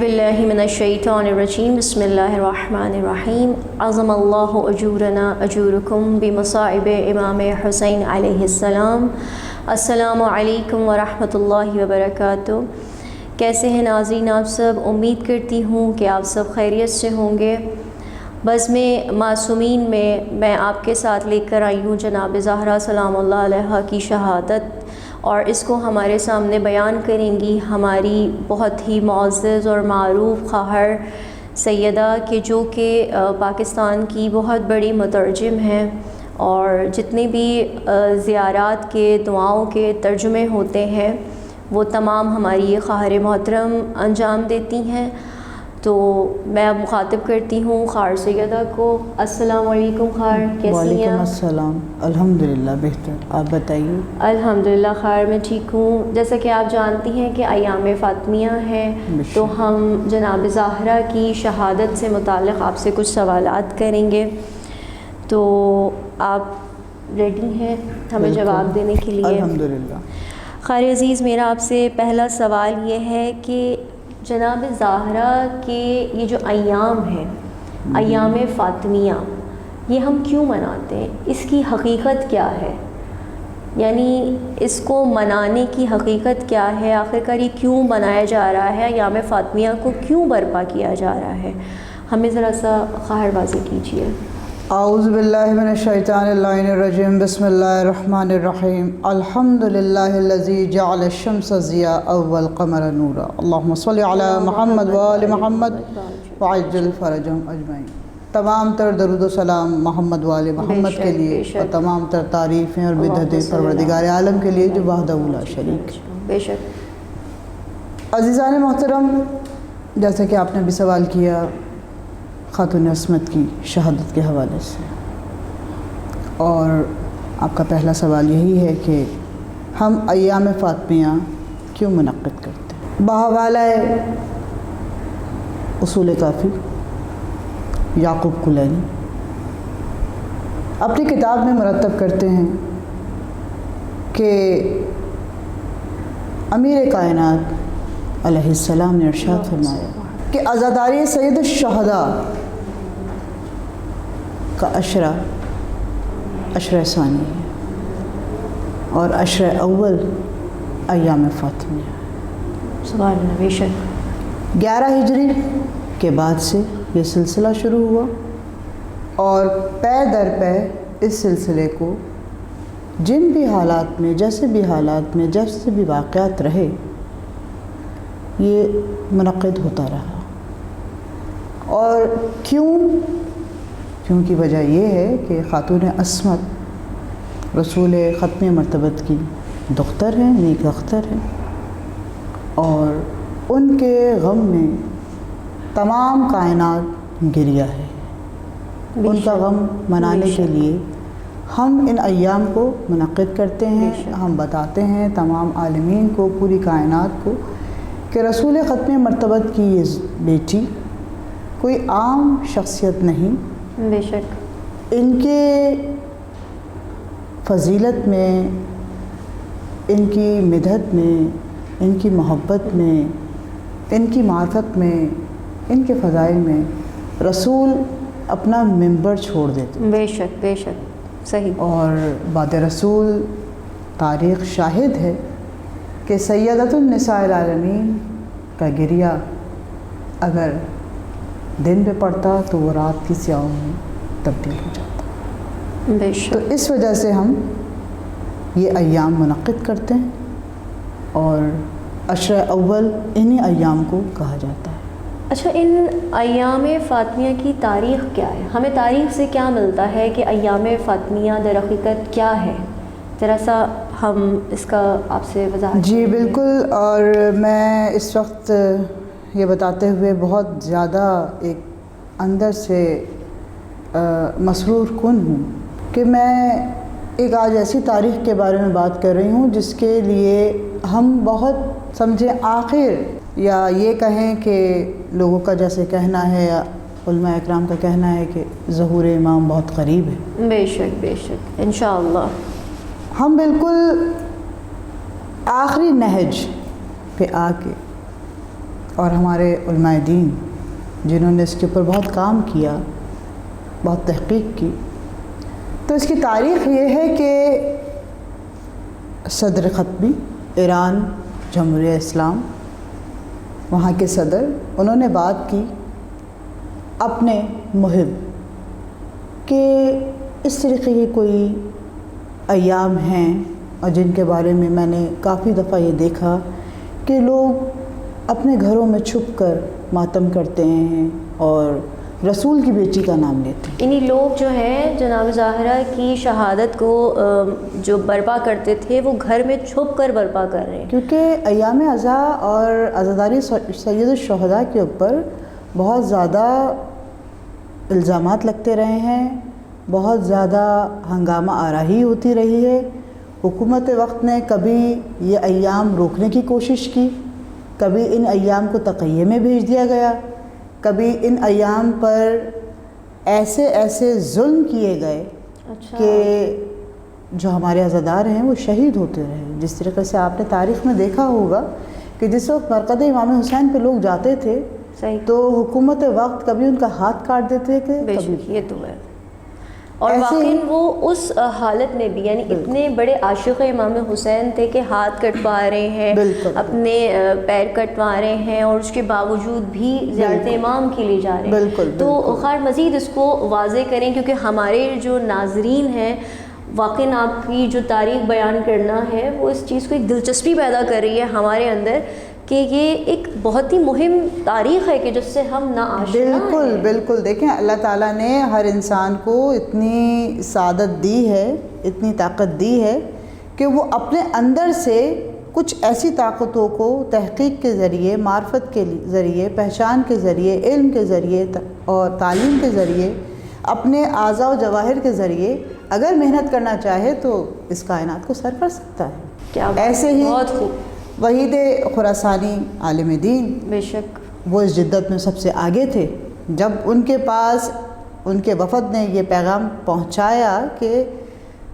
باللہ من الشیطان الرجیم بسم اللہ الرحمن الرحیم عظم اللہ اجورنا اجورکم بمصائب امام حسین علیہ السلام۔ السلام علیکم ورحمۃ اللہ وبرکاتہ۔ کیسے ہیں ناظرین آپ سب؟ امید کرتی ہوں کہ آپ سب خیریت سے ہوں گے۔ بزم معصومین میں آپ کے ساتھ لے کر آئی ہوں جناب زہرا سلام اللہ علیہا کی شہادت، اور اس کو ہمارے سامنے بیان کریں گی ہماری بہت ہی معزز اور معروف خواہر سیدہ کہ جو کہ پاکستان کی بہت بڑی مترجم ہیں، اور جتنے بھی زیارات کے دعاؤں کے ترجمے ہوتے ہیں وہ تمام ہماری یہ خواہر محترم انجام دیتی ہیں۔ تو میں اب مخاطب کرتی ہوں خواہر سیدہ کو۔ السلام علیکم خواہر، کیسی ہیں؟ وعلیکم السلام، الحمدللہ بہتر، آپ بتائیے؟ الحمدللہ خواہر میں ٹھیک ہوں۔ جیسا کہ آپ جانتی ہیں کہ ایام فاطمیہ ہیں، تو ہم جناب زہرا کی شہادت سے متعلق آپ سے کچھ سوالات کریں گے، تو آپ ریڈی ہیں ہمیں جواب دینے کے لیے؟ الحمدللہ۔ خواہر عزیز، میرا آپ سے پہلا سوال یہ ہے کہ جناب زہرا کے یہ جو ایام ہیں، ایام فاطمیہ، یہ ہم کیوں مناتے ہیں؟ اس کی حقیقت کیا ہے؟ یعنی اس کو منانے کی حقیقت کیا ہے؟ آخرکار یہ کیوں منایا جا رہا ہے؟ ایام فاطمیہ کو کیوں برپا کیا جا رہا ہے؟ ہمیں ذرا سا خواہر واضح کیجیے۔ اعوذ باللہ من الشیطان اللعین الرجیم، بسم اللہ الرحمن الرحیم۔ الحمدللہ الذی جعل الشمس ضیاء والقمر نورا، اللہم صلی علی محمد وآل محمد وعجل فرجہم اجمعین۔ تمام تر درود و سلام محمد وآل محمد کے لیے، اور تمام تر تعریفیں اور بدحت پروردگار عالم کے لیے جو وحدہ لا شریک۔ بے شک۔ عزیزان محترم، جیسا کہ آپ نے بھی سوال کیا خاتون عصمت کی شہادت کے حوالے سے، اور آپ کا پہلا سوال یہی ہے کہ ہم ایام فاطمیہ کیوں منعقد کرتے ہیں؟ بحوالہ اصول کافی یعقوب کلینی اپنی کتاب میں مرتب کرتے ہیں کہ امیر کائنات علیہ السلام نے ارشاد فرمایا کہ عزاداری سید الشہداء کا عشرہ ثانی ہے، اور عشرہ اول ایام فاطمیہ۔ سبحان اللہ، بے شک۔ 11 ہجری کے بعد سے یہ سلسلہ شروع ہوا، اور پے در پے اس سلسلے کو جن بھی حالات میں، جیسے بھی حالات میں، جیسے بھی واقعات رہے، یہ منعقد ہوتا رہا۔ اور کیوں کی وجہ یہ ہے کہ خاتون عصمت رسول ختم مرتبت کی دختر ہیں، نیک اختر ہیں، اور ان کے غم میں تمام کائنات گریہ ہے۔ ان کا غم منانے کے لیے ہم ان ایام کو منعقد کرتے ہیں۔ ہم بتاتے ہیں تمام عالمین کو، پوری کائنات کو، کہ رسول ختم مرتبت کی یہ بیٹی کوئی عام شخصیت نہیں۔ بے شک۔ ان کے فضیلت میں، ان کی مدحت میں، ان کی محبت میں، ان کی معرفت میں، ان کے فضائل میں رسول اپنا منبر چھوڑ دیتے۔ بے شک، بے شک، صحیح۔ اور بعد رسول تاریخ شاہد ہے کہ سیدۃ النساء العالمین کا گریہ اگر دن پہ پڑتا تو وہ رات کی سیاہوں میں تبدیل ہو جاتا۔ بے شک۔ تو اس وجہ سے ہم یہ ایام منعقد کرتے ہیں، اور عشرہ اول انہی ایام کو کہا جاتا ہے۔ اچھا، ان ایام فاطمیہ کی تاریخ کیا ہے؟ ہمیں تاریخ سے کیا ملتا ہے کہ ایام فاطمیہ در حقیقت کیا ہے؟ ذرا سا ہم اس کا آپ سے وضاحت۔ جی بالکل، اور میں اس وقت یہ بتاتے ہوئے بہت زیادہ ایک اندر سے مسرور کن ہوں کہ میں ایک آج ایسی تاریخ کے بارے میں بات کر رہی ہوں جس کے لیے ہم بہت سمجھیں آخر، یا یہ کہیں کہ لوگوں کا جیسے کہنا ہے یا علماء اکرام کا کہنا ہے کہ ظہور امام بہت قریب ہے۔ بے شک، بے شک، انشاءاللہ۔ ہم بالکل آخری نہج پہ آ کے اور ہمارے علماء دین جنہوں نے اس کے اوپر بہت کام کیا، بہت تحقیق کی، تو اس کی تاریخ یہ ہے کہ صدر خطمی ایران جمہوریہ اسلام، وہاں کے صدر، انہوں نے بات کی اپنے مہم کہ اس طریقے کے کوئی ایام ہیں اور جن کے بارے میں نے کافی دفعہ یہ دیکھا کہ لوگ اپنے گھروں میں چھپ کر ماتم کرتے ہیں اور رسول کی بیٹی کا نام لیتے ہیں۔ یعنی لوگ جو ہیں جناب ظاہرہ کی شہادت کو جو برپا کرتے تھے وہ گھر میں چھپ کر برپا کر رہے ہیں، کیونکہ ایام عزا اور عزاداری سید الشہداء کے اوپر بہت زیادہ الزامات لگتے رہے ہیں، بہت زیادہ ہنگامہ آرائی ہوتی رہی ہے۔ حکومت وقت نے کبھی یہ ایام روکنے کی کوشش کی، کبھی ان ایام کو تقیہ میں بھیج دیا گیا، کبھی ان ایام پر ایسے ظلم کیے گئے کہ جو ہمارے عزادار ہیں وہ شہید ہوتے رہے۔ جس طریقے سے آپ نے تاریخ میں دیکھا ہوگا کہ جس وقت مرقد امام حسین پہ لوگ جاتے تھے تو حکومت وقت کبھی ان کا ہاتھ کاٹ دیتے تھے، کبھی یہ تو ہے۔ اور واقعی وہ اس حالت میں بھی یعنی اتنے بڑے عاشق امام حسین تھے کہ ہاتھ کٹوا رہے ہیں، اپنے پیر کٹوا رہے ہیں، اور اس کے باوجود بھی زیارت امام کے لیے جا رہے ہیں۔ تو خیر مزید اس کو واضح کریں کیونکہ ہمارے جو ناظرین ہیں، واقعی آپ کی جو تاریخ بیان کرنا ہے وہ اس چیز کو ایک دلچسپی پیدا کر رہی ہے ہمارے اندر کہ یہ ایک بہت ہی مہم تاریخ ہے کہ جس سے ہم نا آشنا ہیں۔ بالکل دیکھیں اللہ تعالیٰ نے ہر انسان کو اتنی سعادت دی ہے، اتنی طاقت دی ہے کہ وہ اپنے اندر سے کچھ ایسی طاقتوں کو تحقیق کے ذریعے، معرفت کے ذریعے، پہچان کے ذریعے، علم کے ذریعے اور تعلیم کے ذریعے، اپنے اعضاء و جواہر کے ذریعے اگر محنت کرنا چاہے تو اس کائنات کو سر کر سکتا ہے۔ ایسے ہی بہت خوب وحید خراسانی عالم دین، بے شک وہ اس جدت میں سب سے آگے تھے۔ جب ان کے پاس ان کے وفد نے یہ پیغام پہنچایا کہ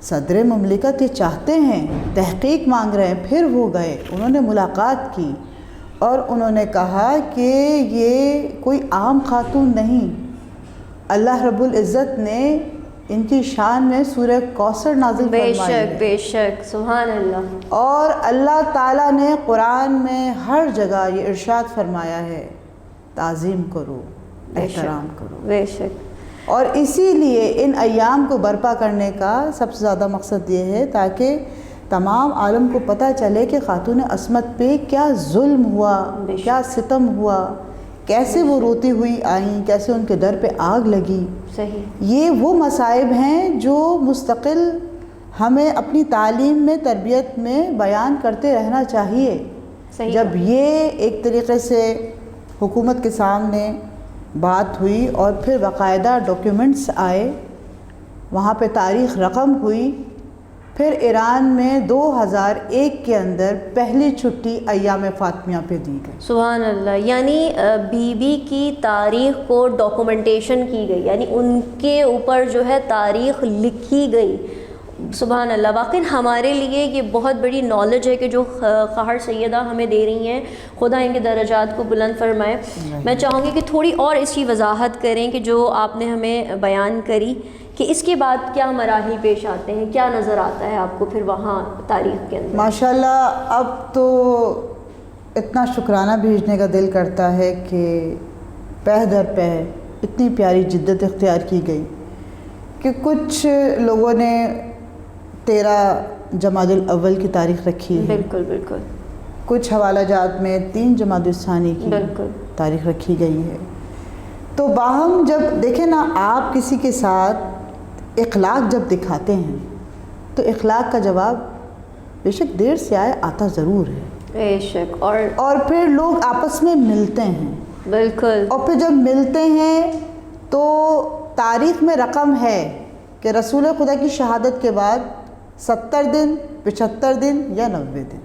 صدر مملکت یہ چاہتے ہیں، تحقیق مانگ رہے ہیں، پھر وہ گئے، انہوں نے ملاقات کی اور انہوں نے کہا کہ یہ کوئی عام خاتون نہیں، اللہ رب العزت نے ان کی شان میں سورہ کوثر نازل فرمائی ہے، بے شک سبحان اللہ، اور اللہ تعالیٰ نے قرآن میں ہر جگہ یہ ارشاد فرمایا ہے تعظیم کرو، احترام کرو، بے شک۔ اور اسی لیے ان ایام کو برپا کرنے کا سب سے زیادہ مقصد یہ ہے تاکہ تمام عالم کو پتہ چلے کہ خاتون عصمت پہ کیا ظلم ہوا، کیا ستم ہوا، کیسے وہ روتی ہوئی آئیں، کیسے ان کے در پہ آگ لگی۔ صحیح، یہ وہ مصائب ہیں جو مستقل ہمیں اپنی تعلیم میں، تربیت میں بیان کرتے رہنا چاہیے۔ جب یہ ایک طریقے سے حکومت کے سامنے بات ہوئی اور پھر باقاعدہ ڈاکیومنٹس آئے، وہاں پہ تاریخ رقم ہوئی، پھر ایران میں 2001 کے اندر پہلی چھٹی ایام فاطمیہ پہ دی گئی۔ سبحان اللہ، یعنی بی بی کی تاریخ کو ڈاکومنٹیشن کی گئی، یعنی ان کے اوپر جو ہے تاریخ لکھی گئی۔ سبحان اللہ، واقعی ہمارے لیے یہ بہت بڑی نالج ہے کہ جو خواہر سیدہ ہمیں دے رہی ہیں، خدا ان کے درجات کو بلند فرمائے۔ میں چاہوں گی کہ تھوڑی اور اس کی وضاحت کریں کہ جو آپ نے ہمیں بیان کری کہ اس کے بعد کیا مراحل پیش آتے ہیں، کیا نظر آتا ہے آپ کو پھر وہاں تاریخ کے اندر؟ ماشاءاللہ اب تو اتنا شکرانہ بھیجنے کا دل کرتا ہے کہ پہ در پہ اتنی پیاری جدت اختیار کی گئی کہ کچھ لوگوں نے 13 جمادی الاول کی تاریخ رکھی ہے، بالکل، کچھ حوالہ جات میں 3 جمادی الثانی کی تاریخ رکھی گئی ہے۔ تو باہم جب دیکھیں نا، آپ کسی کے ساتھ اخلاق جب دکھاتے ہیں تو اخلاق کا جواب بے شک دیر سے آتا ضرور ہے، بے شک، اور پھر لوگ آپس میں ملتے ہیں، بالکل، اور پھر جب ملتے ہیں تو تاریخ میں رقم ہے کہ رسول خدا کی شہادت کے بعد 70 دن، 75 دن یا 90 دن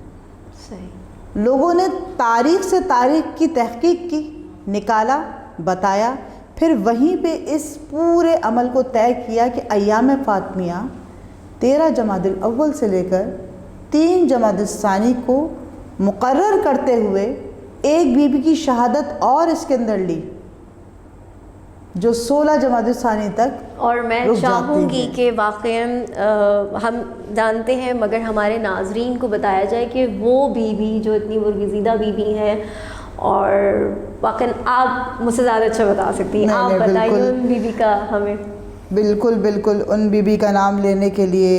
صحیح لوگوں نے تاریخ سے تاریخ کی تحقیق کی، نکالا، بتایا، پھر وہیں پہ اس پورے عمل کو طے کیا کہ ایام فاطمیہ 13 جمادی الاول سے لے کر 3 جمادی الثانی کو مقرر کرتے ہوئے ایک بیوی کی شہادت اور اس کے اندر لی جو 16 جمادی الثانی تک اور میں رک چاہوں جاتی گی ہے۔ کہ واقعاً ہم جانتے ہیں مگر ہمارے ناظرین کو بتایا جائے کہ وہ بیوی جو اتنی برگزیدہ بیوی ہے، اور واقعاً آپ مجھ سے زیادہ اچھا بتا سکتی ہیں، آپ بتائیے ان بیوی کا ہمیں۔ بالکل بالکل، ان بیوی کا نام لینے کے لیے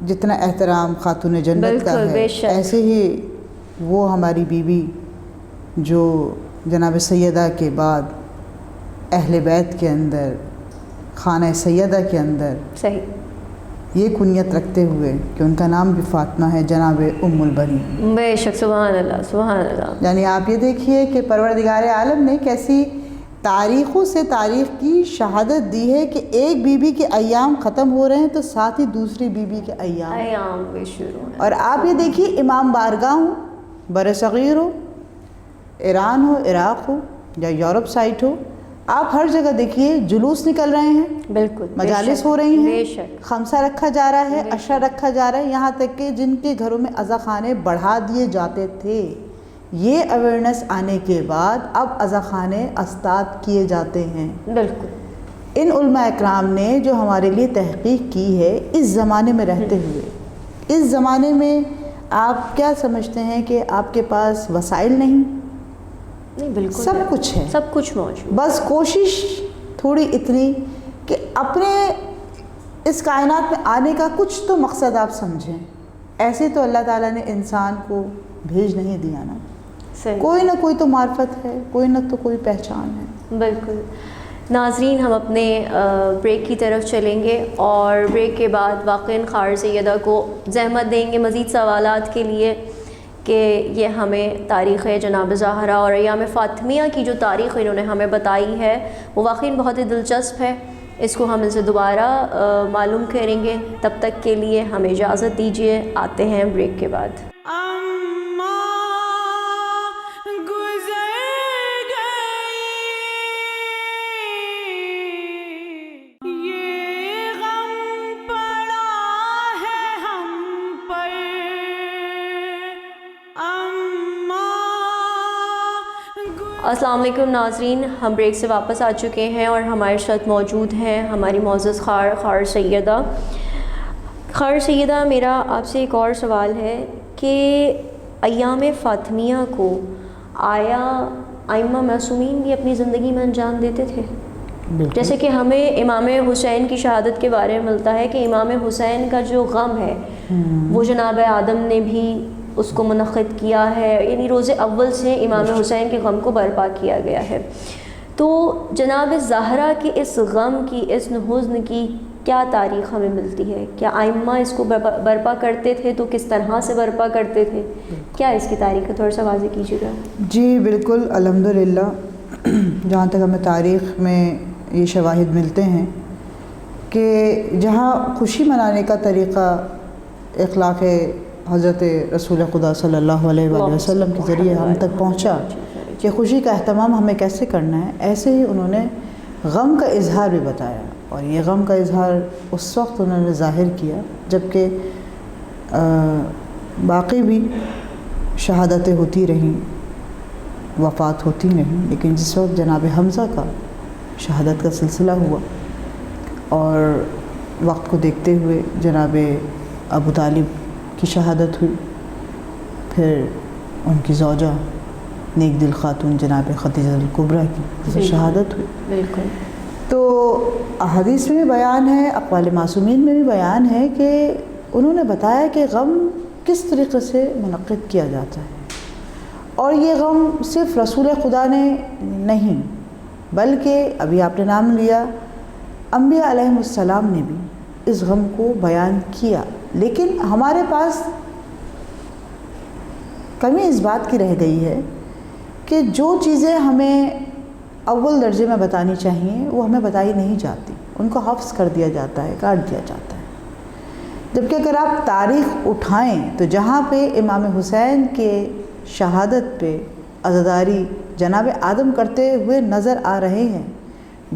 جتنا احترام خاتون جنت کا بالکل، ہے، بے شک۔ ایسے ہی وہ ہماری بیوی جو جناب سیدہ کے بعد اہل بیت کے اندر، خانہ سیدہ کے اندر صحیح، یہ کنیت رکھتے ہوئے کہ ان کا نام بھی فاطمہ ہے، جناب ام البنین۔ بے شک، سبحان اللہ سبحان اللہ۔ یعنی آپ یہ دیکھیے کہ پروردگار عالم نے کیسی تاریخوں سے تاریخ کی شہادت دی ہے کہ ایک بیوی کے ایام ختم ہو رہے ہیں تو ساتھ ہی دوسری بیوی کے ایام بھی شروع ہیں۔ اور آپ یہ دیکھیے امام بارگاہ ہو، بر صغیر ہو، ایران ہو، عراق ہو یا یورپ سائٹ ہو، آپ ہر جگہ دیکھیے جلوس نکل رہے ہیں، بالکل، مجالس ہو رہی ہیں، بے شک، خمسہ رکھا جا رہا ہے، عشرہ رکھا جا رہا ہے، یہاں تک کہ جن کے گھروں میں عزا خانے بڑھا دیے جاتے تھے، یہ اویئرنیس آنے کے بعد اب عزا خانے اسطات کیے جاتے ہیں۔ بالکل۔ ان علماء اکرام نے جو ہمارے لیے تحقیق کی ہے اس زمانے میں رہتے ہوئے، اس زمانے میں آپ کیا سمجھتے ہیں کہ آپ کے پاس وسائل نہیں؟ نہیں، بالکل سب کچھ ہے، سب کچھ موجود، بس کوشش تھوڑی اتنی کہ اپنے اس کائنات میں آنے کا کچھ تو مقصد آپ سمجھیں۔ ایسے تو اللہ تعالیٰ نے انسان کو بھیج نہیں دیا نا، صحیح، کوئی نہ کوئی تو معرفت ہے، کوئی نہ تو کوئی پہچان ہے۔ بالکل۔ ناظرین، ہم اپنے بریک کی طرف چلیں گے اور بریک کے بعد واقعاً خار سیدہ کو زحمت دیں گے مزید سوالات کے لیے کہ یہ ہمیں تاریخ جناب زہرا اور ایام فاطمیہ کی جو تاریخ انہوں نے ہمیں بتائی ہے وہ واقعاً بہت ہی دلچسپ ہے، اس کو ہم ان سے دوبارہ معلوم کریں گے۔ تب تک کے لیے ہمیں اجازت دیجیے، آتے ہیں بریک کے بعد۔ السلام علیکم ناظرین، ہم بریک سے واپس آ چکے ہیں اور ہمارے ساتھ موجود ہیں ہماری معزز خار سیدہ۔ خار سیدہ، میرا آپ سے ایک اور سوال ہے کہ ایام فاطمیہ کو آیا ائمہ معصومین بھی اپنی زندگی میں انجام دیتے تھے؟ جیسے کہ ہمیں امام حسین کی شہادت کے بارے میں ملتا ہے کہ امام حسین کا جو غم ہے وہ جناب آدم نے بھی اس کو منعقد کیا ہے، یعنی روز اول سے امام حسین کے غم کو برپا کیا گیا ہے۔ تو جناب زہرا کے اس غم کی، اس حزن کی کیا تاریخ ہمیں ملتی ہے؟ کیا ائمہ اس کو برپا کرتے تھے تو کس طرح سے برپا کرتے تھے؟ کیا اس کی تاریخ ہے؟ تھوڑا سا واضح کیجیے گا۔ جی بالکل، الحمدللہ جہاں تک ہمیں تاریخ میں یہ شواہد ملتے ہیں کہ جہاں خوشی منانے کا طریقہ اخلاق حضرت رسول خدا صلی اللہ علیہ وآلہ وسلم کے ذریعے ہم تک پہنچا کہ خوشی کا اہتمام ہمیں کیسے کرنا ہے، ایسے ہی انہوں نے غم کا اظہار بھی بتایا، اور یہ غم کا اظہار اس وقت انہوں نے ظاہر کیا جبکہ باقی بھی شہادتیں ہوتی رہیں، وفات ہوتی نہیں، لیکن جس وقت جناب حمزہ کا شہادت کا سلسلہ ہوا اور وقت کو دیکھتے ہوئے جناب ابو طالب کی شہادت ہوئی، پھر ان کی زوجہ نیک دل خاتون جناب خدیجہ الکبریٰ کی شہادت ہوئی۔ بالکل۔ تو احادیث میں بھی بیان ہے، اقوال معصومین میں بھی بیان ہے کہ انہوں نے بتایا کہ غم کس طریقے سے منعقد کیا جاتا ہے، اور یہ غم صرف رسول خدا نے نہیں بلکہ ابھی آپ نے نام لیا انبیاء علیہم السلام نے بھی اس غم کو بیان کیا، لیکن ہمارے پاس کمی اس بات کی رہ گئی ہے کہ جو چیزیں ہمیں اول درجے میں بتانی چاہیے وہ ہمیں بتائی نہیں جاتی، ان کو حفظ کر دیا جاتا ہے، کاٹ دیا جاتا ہے۔ جبکہ اگر آپ تاریخ اٹھائیں تو جہاں پہ امام حسین کے شہادت پہ عزاداری جناب آدم کرتے ہوئے نظر آ رہے ہیں،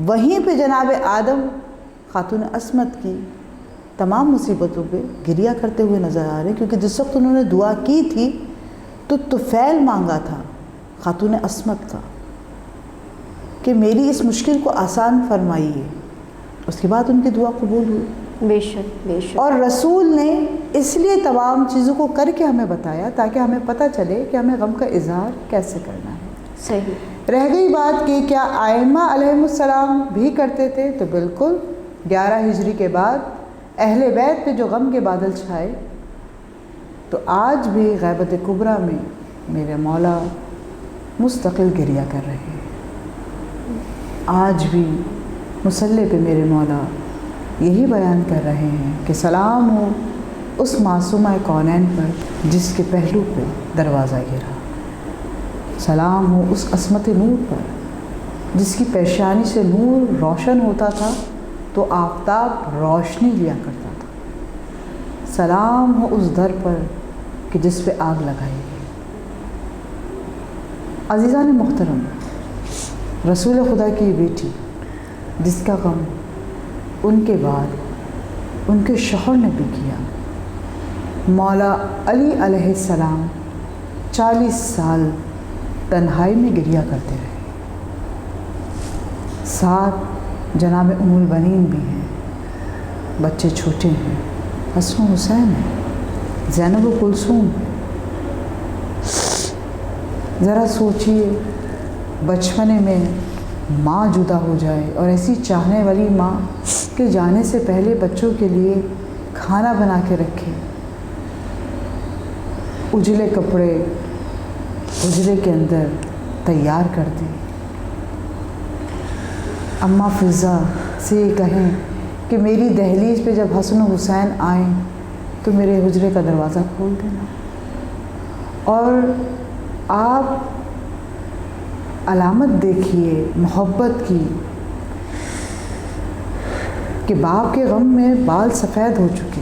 وہیں پہ جناب آدم خاتون عصمت کی تمام مصیبتوں پہ گریہ کرتے ہوئے نظر آ رہے ہیں، کیونکہ جس وقت انہوں نے دعا کی تھی تو طفیل مانگا تھا، خاتون عصمت کا کہ میری اس مشکل کو آسان فرمائیے. اس کے بعد ان کی دعا قبول ہوئی. بے شک بے شک. اور رسول نے اس لیے تمام چیزوں کو کر کے ہمیں بتایا تاکہ ہمیں پتہ چلے کہ ہمیں غم کا اظہار کیسے کرنا ہے. صحیح. رہ گئی بات کہ کیا ائمہ علیہم السلام بھی کرتے تھے؟ تو بالکل. 11 ہجری کے بعد اہل بیت پہ جو غم کے بادل چھائے تو آج بھی غیبت کبریٰ میں میرے مولا مستقل گریہ کر رہے ہیں. آج بھی مصلی پہ میرے مولا یہی بیان کر رہے ہیں کہ سلام ہو اس معصومہ کونین پر جس کے پہلو پہ دروازہ گرا. سلام ہو اس عصمت نور پر جس کی پیشانی سے نور روشن ہوتا تھا تو آفتاب روشنی لیا کرتا تھا. سلام ہو اس در پر کہ جس پہ آگ لگائی گئی. عزیزان محترم، رسول خدا کی بیٹی جس کا غم ان کے بعد ان کے شوہر نے بھی کیا، مولا علی علیہ السلام 40 سال تنہائی میں گریہ کرتے رہے. ساتھ جناب ام البنین بھی ہیں، بچے چھوٹے ہیں، حسن و حسین ہیں، زینب و کلثوم. ذرا سوچئے بچپنے میں ماں جدا ہو جائے اور ایسی چاہنے والی ماں کہ جانے سے پہلے بچوں کے لیے کھانا بنا کے رکھے، اجلے کپڑے حجرے کے اندر تیار کر دیں. اماں فضا سے یہ کہیں کہ میری دہلیز پہ جب حسن و حسین آئیں تو میرے حجرے کا دروازہ کھول دینا. اور آپ علامت دیکھیے محبت کی کہ باپ کے غم میں بال سفید ہو چکے.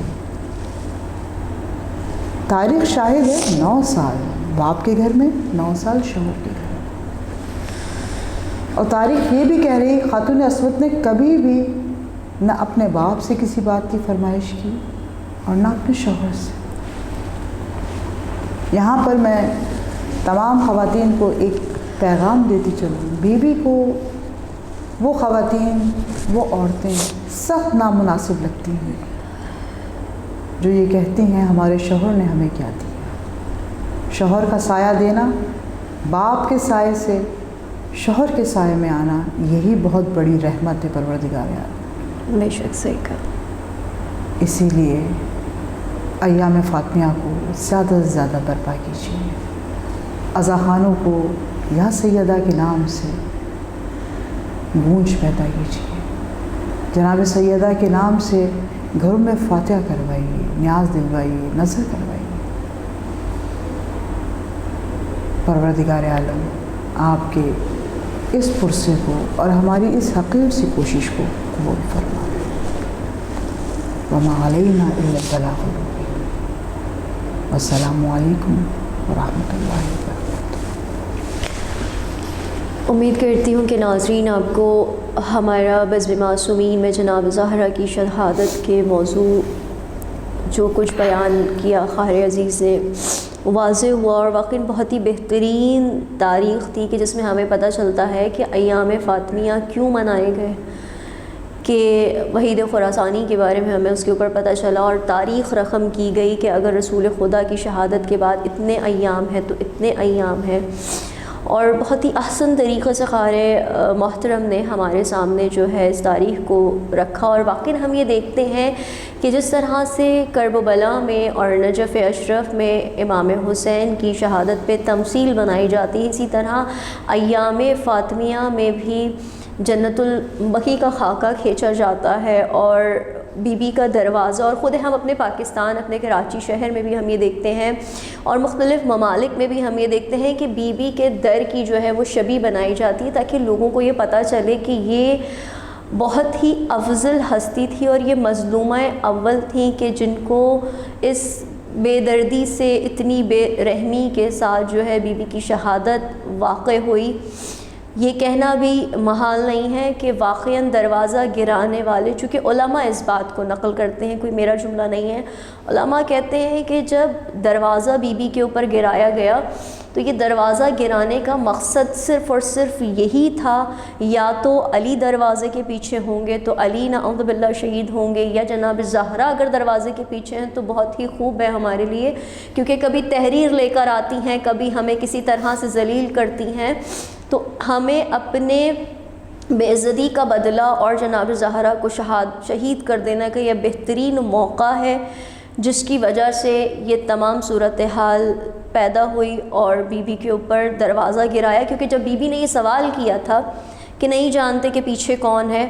تاریخ شاہد ہے 9 سال باپ کے گھر میں، 9 سال شوہر کے گھر میں. اور تاریخ یہ بھی کہہ رہی خاتون عصمت نے کبھی بھی نہ اپنے باپ سے کسی بات کی فرمائش کی اور نہ اپنے شوہر سے. یہاں پر میں تمام خواتین کو ایک پیغام دیتی چلوں. بیوی کو وہ خواتین، وہ عورتیں سخت نامناسب لگتی ہیں جو یہ کہتی ہیں ہمارے شوہر نے ہمیں کیا دیا. شوہر کا سایہ دینا، باپ کے سائے سے شوہر کے سائے میں آنا، یہی بہت بڑی رحمت ہے پروردگار عالم. بے شک صحیح کہا. اسی لیے ایام فاطمیہ کو زیادہ سے زیادہ برپا کیجیے. عزا خانوں کو یا سیدہ کے نام سے گونج پیدا کیجیے. جناب سیدہ کے نام سے گھروں میں فاتحہ کروائیے، نیاز دلوائیے، نظر کروائیے. پروردگار عالم آپ کے اس پرسے کو اور ہماری اس حقیر سی کوشش کو قبول فرمائے. وما علینا الا البلاغ المبین. والسلام علیکم ورحمۃ اللہ وبرکاتہ. امید کرتی ہوں کہ ناظرین آپ کو ہمارا بزم معصومین میں جناب زہرا کی شہادت کے موضوع جو کچھ بیان کیا خواہر عزیز نے واضح ہوا، اور واقعی بہت ہی بہترین تاریخ تھی کہ جس میں ہمیں پتہ چلتا ہے کہ ایام فاطمیہ کیوں منائے گئے، کہ وحید خراسانی کے بارے میں ہمیں اس کے اوپر پتہ چلا اور تاریخ رقم کی گئی کہ اگر رسول خدا کی شہادت کے بعد اتنے ایام ہیں تو اتنے ایام ہیں. اور بہت ہی احسن طریقے سے خواہر محترم نے ہمارے سامنے جو ہے اس تاریخ کو رکھا. اور واقعی ہم یہ دیکھتے ہیں کہ جس طرح سے کرب و بلا میں اور نجف اشرف میں امام حسین کی شہادت پہ تمثیل بنائی جاتی ہے، اسی طرح ایام فاطمیہ میں بھی جنت البقیع کا خاکہ کھینچا جاتا ہے اور بی بی کا دروازہ. اور خود ہم اپنے پاکستان، اپنے کراچی شہر میں بھی ہم یہ دیکھتے ہیں اور مختلف ممالک میں بھی ہم یہ دیکھتے ہیں کہ بی بی کے در کی جو ہے وہ شبیہ بنائی جاتی ہے تاکہ لوگوں کو یہ پتہ چلے کہ یہ بہت ہی افضل ہستی تھی اور یہ مظلومہ اول تھیں کہ جن کو اس بے دردی سے، اتنی بے رحمی کے ساتھ جو ہے بی بی کی شہادت واقع ہوئی. یہ کہنا بھی محال نہیں ہے کہ واقعاً دروازہ گرانے والے، چونکہ علماء اس بات کو نقل کرتے ہیں، کوئی میرا جملہ نہیں ہے، علماء کہتے ہیں کہ جب دروازہ بی بی کے اوپر گرایا گیا تو یہ دروازہ گرانے کا مقصد صرف اور صرف یہی تھا، یا تو علی دروازے کے پیچھے ہوں گے تو علی نعوذ باللہ شہید ہوں گے، یا جناب زہرا اگر دروازے کے پیچھے ہیں تو بہت ہی خوب ہے ہمارے لیے، کیونکہ کبھی تحریر لے کر آتی ہیں، کبھی ہمیں کسی طرح سے ذلیل کرتی ہیں، تو ہمیں اپنے بے عزتی کا بدلہ اور جناب زہرا کو شہید کر دینے کا یہ بہترین موقع ہے، جس کی وجہ سے یہ تمام صورتحال پیدا ہوئی اور بی بی کے اوپر دروازہ گرایا، کیونکہ جب بی بی نے یہ سوال کیا تھا کہ نہیں جانتے کہ پیچھے کون ہے،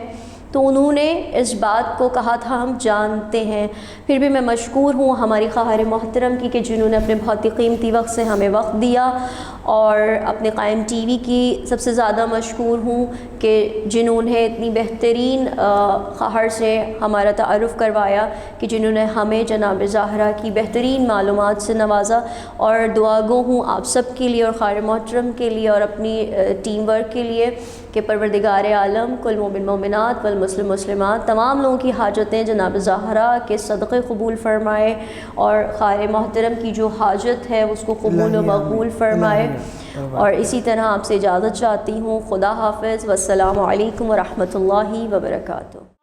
تو انہوں نے اس بات کو کہا تھا ہم جانتے ہیں۔ پھر بھی میں مشکور ہوں ہماری خواہر محترم کی کہ جنہوں نے اپنے بہت ہی قیمتی وقت سے ہمیں وقت دیا، اور اپنے قائم ٹی وی کی سب سے زیادہ مشکور ہوں کہ جنہوں نے اتنی بہترین خواہر سے ہمارا تعارف کروایا، کہ جنہوں نے ہمیں جناب زہرا کی بہترین معلومات سے نوازا، اور دعا گو ہوں آپ سب کے لیے اور خواہر محترم کے لیے اور اپنی ٹیم ورک کے لیے کہ پروردگار عالم کل مومن مومنات والمسلم مسلمات تمام لوگوں کی حاجتیں جناب زہرا کے صدقے قبول فرمائے، اور خواہر محترم کی جو حاجت ہے اس کو قبول و مقبول فرمائے، اور اسی طرح آپ سے اجازت چاہتی ہوں۔ خدا حافظ، والسلام علیکم ورحمۃ اللہ وبرکاتہ۔